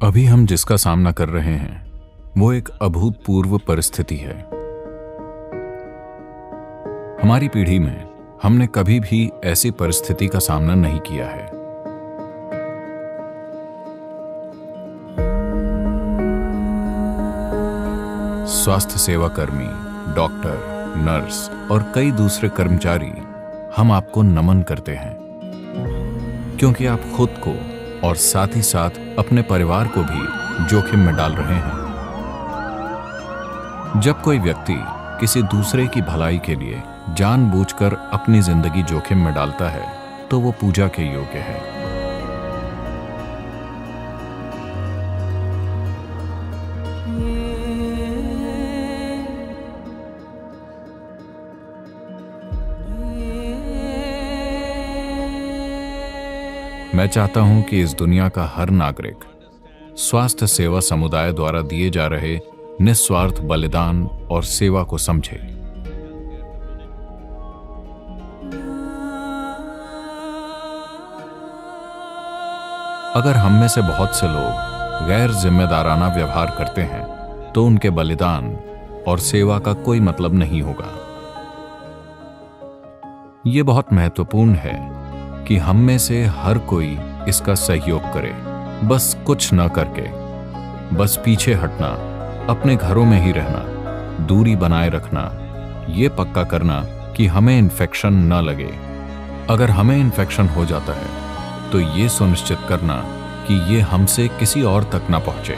अभी हम जिसका सामना कर रहे हैं वो एक अभूतपूर्व परिस्थिति है। हमारी पीढ़ी में हमने कभी भी ऐसी परिस्थिति का सामना नहीं किया है। स्वास्थ्य सेवा कर्मी, डॉक्टर, नर्स और कई दूसरे कर्मचारी हम आपको नमन करते हैं, क्योंकि आप खुद को और साथ ही साथ अपने परिवार को भी जोखिम में डाल रहे हैं। जब कोई व्यक्ति किसी दूसरे की भलाई के लिए जानबूझकर अपनी जिंदगी जोखिम में डालता है तो वो पूजा के योग्य है। मैं चाहता हूं कि इस दुनिया का हर नागरिक स्वास्थ्य सेवा समुदाय द्वारा दिए जा रहे निस्वार्थ बलिदान और सेवा को समझे। अगर हम में से बहुत से लोग गैर जिम्मेदाराना व्यवहार करते हैं तो उनके बलिदान और सेवा का कोई मतलब नहीं होगा। यह बहुत महत्वपूर्ण है कि हम में से हर कोई इसका सहयोग करे, बस कुछ न करके, बस पीछे हटना, अपने घरों में ही रहना, दूरी बनाए रखना, ये पक्का करना कि हमें इन्फेक्शन न लगे। अगर हमें इन्फेक्शन हो जाता है तो ये सुनिश्चित करना कि ये हमसे किसी और तक ना पहुंचे।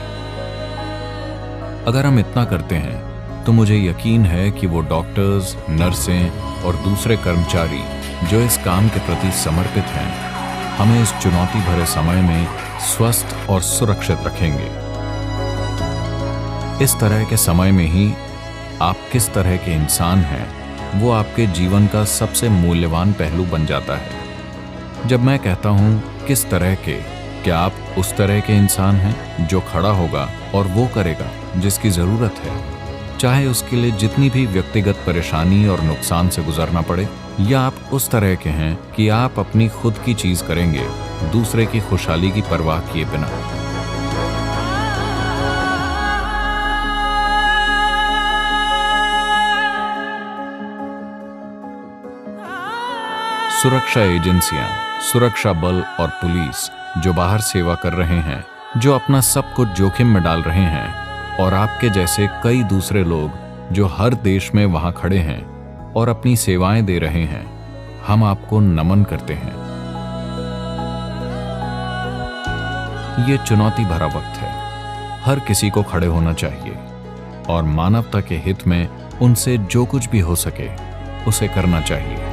अगर हम इतना करते हैं तो मुझे यकीन है कि वो डॉक्टर्स, नर्सें और दूसरे कर्मचारी जो इस काम के प्रति समर्पित हैं, हमें इस चुनौती भरे समय में स्वस्थ और सुरक्षित रखेंगे। इस तरह के समय में ही आप किस तरह के इंसान हैं वो आपके जीवन का सबसे मूल्यवान पहलू बन जाता है। जब मैं कहता हूं किस तरह के, क्या आप उस तरह के इंसान हैं जो खड़ा होगा और वो करेगा जिसकी जरूरत है, चाहे उसके लिए जितनी भी व्यक्तिगत परेशानी और नुकसान से गुजरना पड़े, या आप उस तरह के हैं कि आप अपनी खुद की चीज करेंगे दूसरे की खुशहाली की परवाह किए बिना। सुरक्षा एजेंसियां, सुरक्षा बल और पुलिस जो बाहर सेवा कर रहे हैं, जो अपना सब कुछ जोखिम में डाल रहे हैं, और आपके जैसे कई दूसरे लोग जो हर देश में वहां खड़े हैं और अपनी सेवाएं दे रहे हैं, हम आपको नमन करते हैं। ये चुनौती भरा वक्त है। हर किसी को खड़े होना चाहिए और मानवता के हित में उनसे जो कुछ भी हो सके उसे करना चाहिए।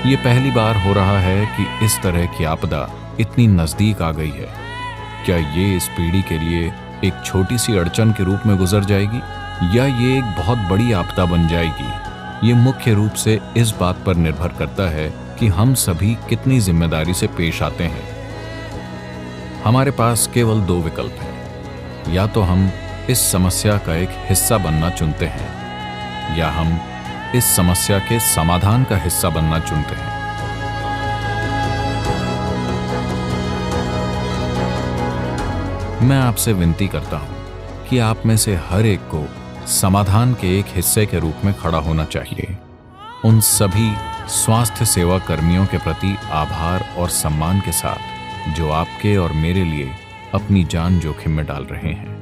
ये पहली बार हो रहा है कि इस तरह की आपदा इतनी नजदीक आ गई है। क्या ये इस पीढ़ी के लिए एक छोटी सी अड़चन के रूप में गुजर जाएगी या ये एक बहुत बड़ी आपदा बन जाएगी? ये मुख्य रूप से इस बात पर निर्भर करता है कि हम सभी कितनी जिम्मेदारी से पेश आते हैं। हमारे पास केवल दो विकल्प हैं, या तो हम इस समस्या का एक हिस्सा बनना चुनते हैं या हम इस समस्या के समाधान का हिस्सा बनना चुनते हैं। मैं आपसे विनती करता हूं कि आप में से हर एक को समाधान के एक हिस्से के रूप में खड़ा होना चाहिए। उन सभी स्वास्थ्य सेवा कर्मियों के प्रति आभार और सम्मान के साथ जो आपके और मेरे लिए अपनी जान जोखिम में डाल रहे हैं।